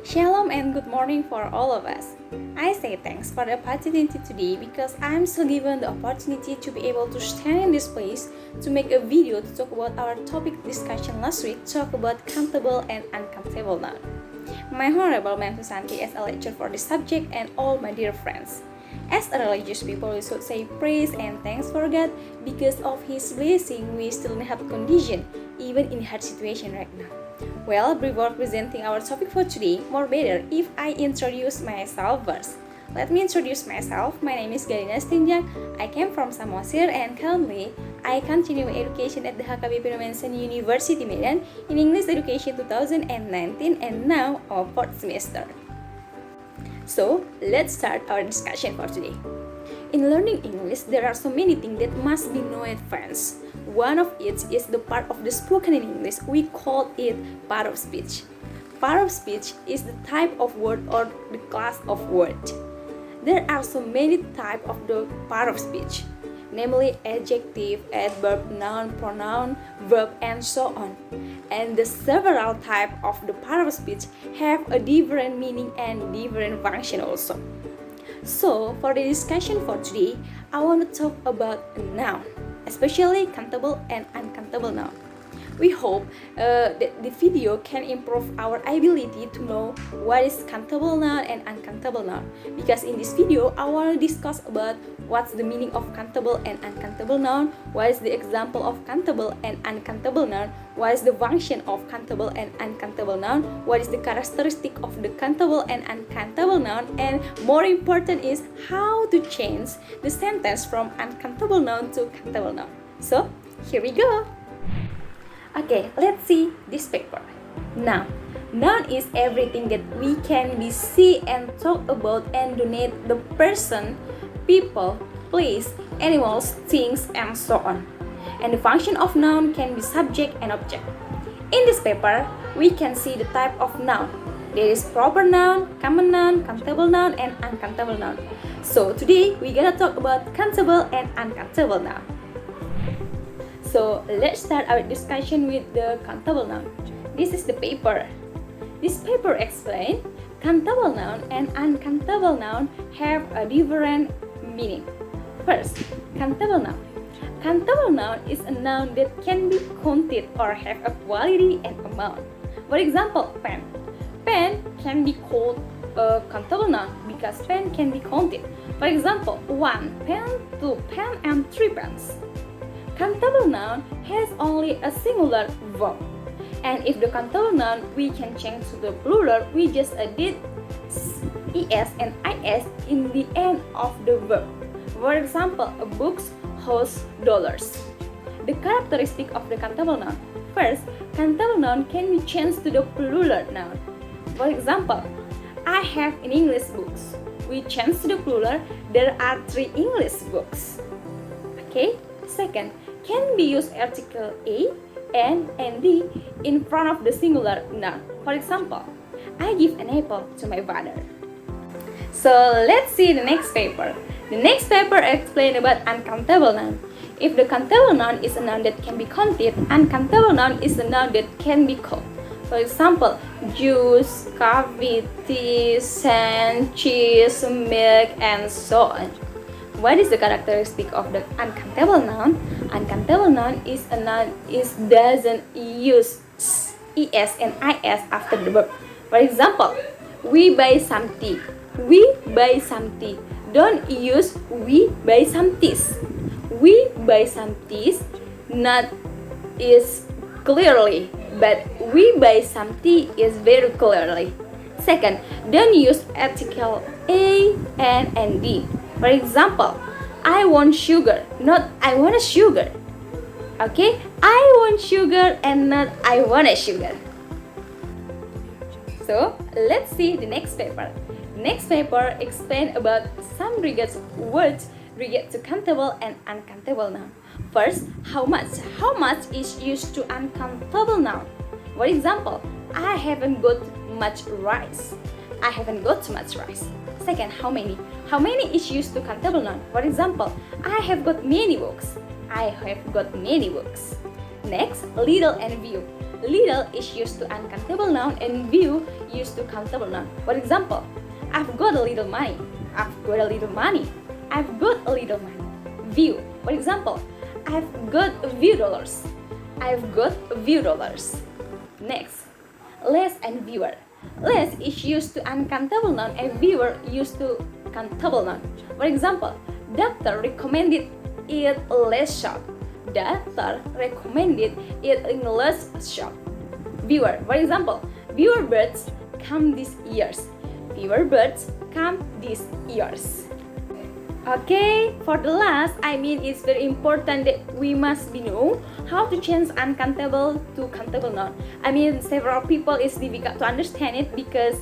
Shalom and good morning for all of us. I say thanks for the opportunity today because I'm still given the opportunity to be able to stand in this place to make a video to talk about our topic discussion last week, talk about countable and uncountable noun. My honorable Ma'am Susanti as a lecturer for this subject and all my dear friends. As a religious people, we should say praise and thanks for God because of His blessing we still have condition even in hard situation right now. Well, before presenting our topic for today, more better if I introduce myself first. Let me introduce myself. My name is Galina Stinjak. I came from Samosir and currently I continue my education at the HKBP Nomensen University Medan in English Education 2019 and now our 4th semester. So, let's start our discussion for today. In learning English, there are so many things that must be known at first. One of it is the part of the spoken in English. We call it part of speech. Part of speech is the type of word or the class of word. There are so many types of the part of speech, namely adjective, adverb, noun, pronoun, verb, and so on. And the several types of the part of speech have a different meaning and different function also. So, for the discussion for today, I want to talk about a noun, especially countable and uncountable noun. We hope that the video can improve our ability to know what is countable noun and uncountable noun. Because in this video, I want to discuss about what's the meaning of countable and uncountable noun, what is the example of countable and uncountable noun, what is the function of countable and uncountable noun, what is the characteristic of the countable and uncountable noun, and more important is how to change the sentence from uncountable noun to countable noun. So, here we go! Okay, let's see this paper. Noun. Noun is everything that we can be see and talk about and donate the person, people, place, animals, things, and so on. And the function of noun can be subject and object. In this paper, we can see the type of noun. There is proper noun, common noun, countable noun, and uncountable noun. So today, we're gonna talk about countable and uncountable noun. So let's start our discussion with the countable noun. This is the paper. This paper explains countable noun and uncountable noun have a different meaning. First, countable noun. Countable noun is a noun that can be counted or have a quality and amount. For example, pen. Pen can be called a countable noun because pen can be counted. For example, 1 pen, 2 pen, and 3 pens. Countable noun has only a singular verb. And if the countable noun we can change to the plural, we just added es and is in the end of the verb. For example, a books, house, dollars. The characteristic of the countable noun. First, countable noun can be changed to the plural noun. For example, I have an English books. We change to the plural, there are 3 English books. Okay? Second, can be used article a, and d in front of the singular noun. For example, I give an apple to my father. So let's see the next paper. The next paper explains about uncountable noun. If the countable noun is a noun that can be counted, uncountable noun is a noun that can be called. For example, juice, coffee, tea, sand, cheese, milk, and so on. What is the characteristic of the uncountable noun? Uncountable noun is a noun doesn't use es and is after the verb. For example, we buy some tea. We buy some tea. Don't use we buy some teas. We buy some teas not is clearly, but we buy some tea is very clearly. Second, don't use article a and d. For example, I want sugar, not I want a sugar. Okay, I want sugar and not I want a sugar. So, let's see the next paper. The next paper explains about some words regard to countable and uncountable noun. First, how much? How much is used to uncountable noun? For example, I haven't got much rice. I haven't got too much rice. Second, how many? How many is used to countable noun? For example, I have got many books. I have got many books. Next, little and few. little is used to uncountable noun and few used to countable noun. For example, I've got a little money. I've got a little money. I've got a little money. Few. For example, I've got a few dollars. I've got a few dollars. Next, less and fewer. Less is used to uncountable noun and fewer used to countable noun. For example, doctor recommended eat less salt. Doctor recommended eating less salt. Fewer. For example, fewer birds come these years. Fewer birds come these years. Okay, for the last, it's very important that we must know how to change uncountable to countable noun. Several people is difficult to understand it because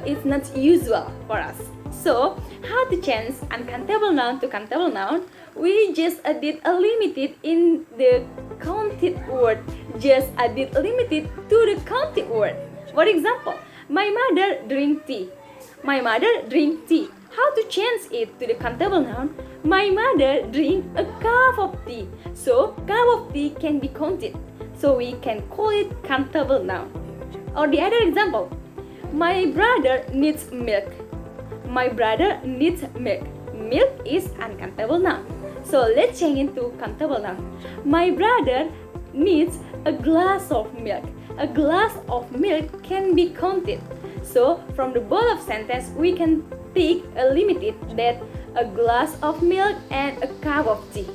it's not usual for us. So, how to change uncountable noun to countable noun? We just did a limited in the counted word. Just did limited to the counted word. For example, my mother drink tea. My mother drink tea. How to change it to the countable noun? My mother drink a cup of tea. So, cup of tea can be counted. So, we can call it countable noun. Or the other example, my brother needs milk. My brother needs milk. Milk is uncountable noun. So, let's change it to countable noun. My brother needs a glass of milk. A glass of milk can be counted. So, from the both of sentence, we can take a limited that a glass of milk and a cup of tea.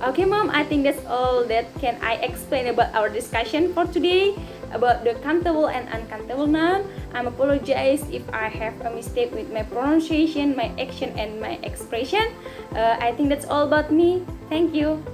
Okay, Mom, I think that's all that can I explain about our discussion for today about the countable and uncountable noun. I apologize if I have a mistake with my pronunciation, my action, and my expression. I think that's all about me. Thank you.